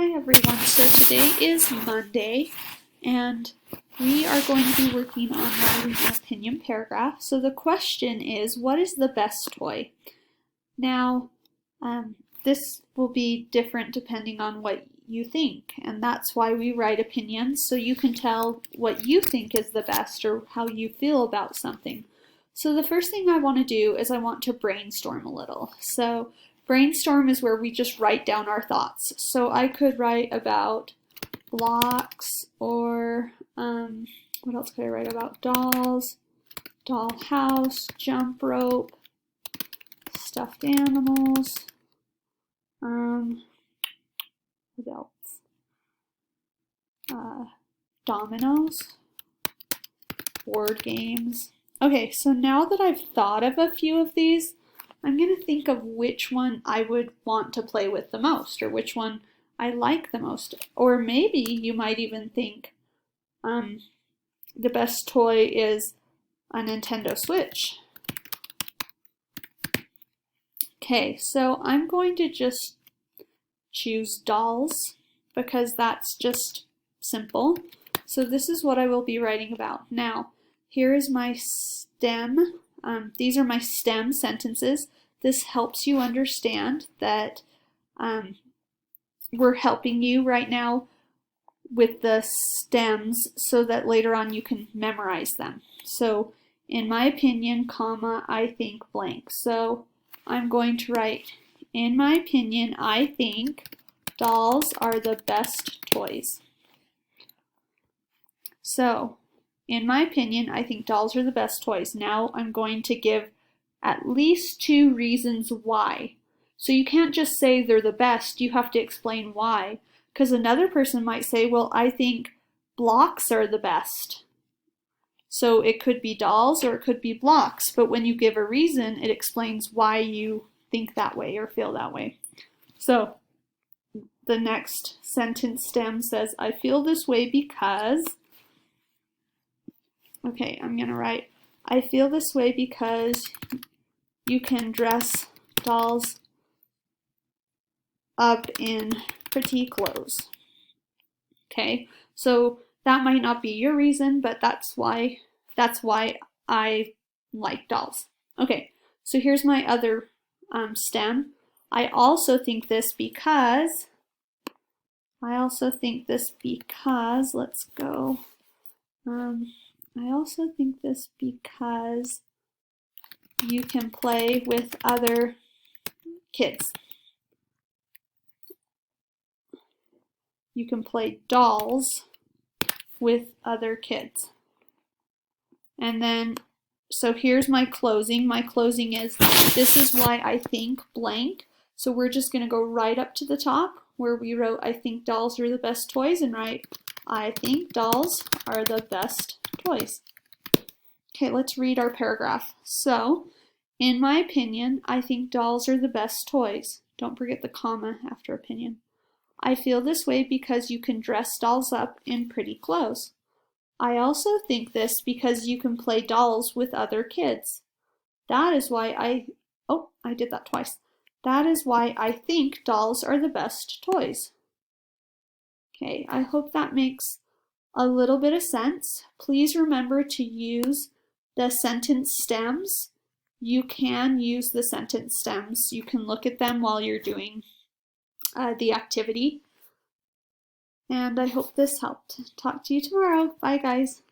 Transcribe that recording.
Hi everyone, so today is Monday and we are going to be working on writing an opinion paragraph. So the question is, what is the best toy? Now, this will be different depending on what you think, and that's why we write opinions, so you can tell what you think is the best or how you feel about something. So the first thing I want to do is I want to brainstorm a little. So brainstorm is where we just write down our thoughts. So I could write about blocks, or what else could I write about? Dolls, dollhouse, jump rope, stuffed animals, what else? Dominoes, board games. Okay, so now that I've thought of a few of these, I'm going to think of which one I would want to play with the most, or which one I like the most. Or maybe you might even think the best toy is a Nintendo Switch. Okay, so I'm going to just choose dolls because that's just simple. So this is what I will be writing about. Now, here is my stem. These are my stem sentences. This helps you understand that we're helping you right now with the stems so that later on you can memorize them. So, in my opinion, comma, I think blank. So, I'm going to write, in my opinion, I think dolls are the best toys. So, in my opinion, I think dolls are the best toys. Now I'm going to give at least 2 reasons why. So you can't just say they're the best, you have to explain why. Because another person might say, well, I think blocks are the best. So it could be dolls or it could be blocks, but when you give a reason, it explains why you think that way or feel that way. So the next sentence stem says, I feel this way because... Okay, I'm going to write, I feel this way because you can dress dolls up in pretty clothes. Okay, so that might not be your reason, but that's why I like dolls. Okay, so here's my other stem. I also think this because, let's go. I also think this because you can play with other kids. You can play dolls with other kids. And then, so here's my closing. My closing is, this is why I think blank. So we're just going to go right up to the top where we wrote, I think dolls are the best toys, and write, I think dolls are the best toys. Okay, let's read our paragraph. So, in my opinion, I think dolls are the best toys. Don't forget the comma after opinion. I feel this way because you can dress dolls up in pretty clothes. I also think this because you can play dolls with other kids. That is why I did that twice. That is why I think dolls are the best toys. Okay, I hope that makes a little bit of sense. Please remember to use the sentence stems. You can use the sentence stems. You can look at them while you're doing the activity. And I hope this helped. Talk to you tomorrow. Bye, guys.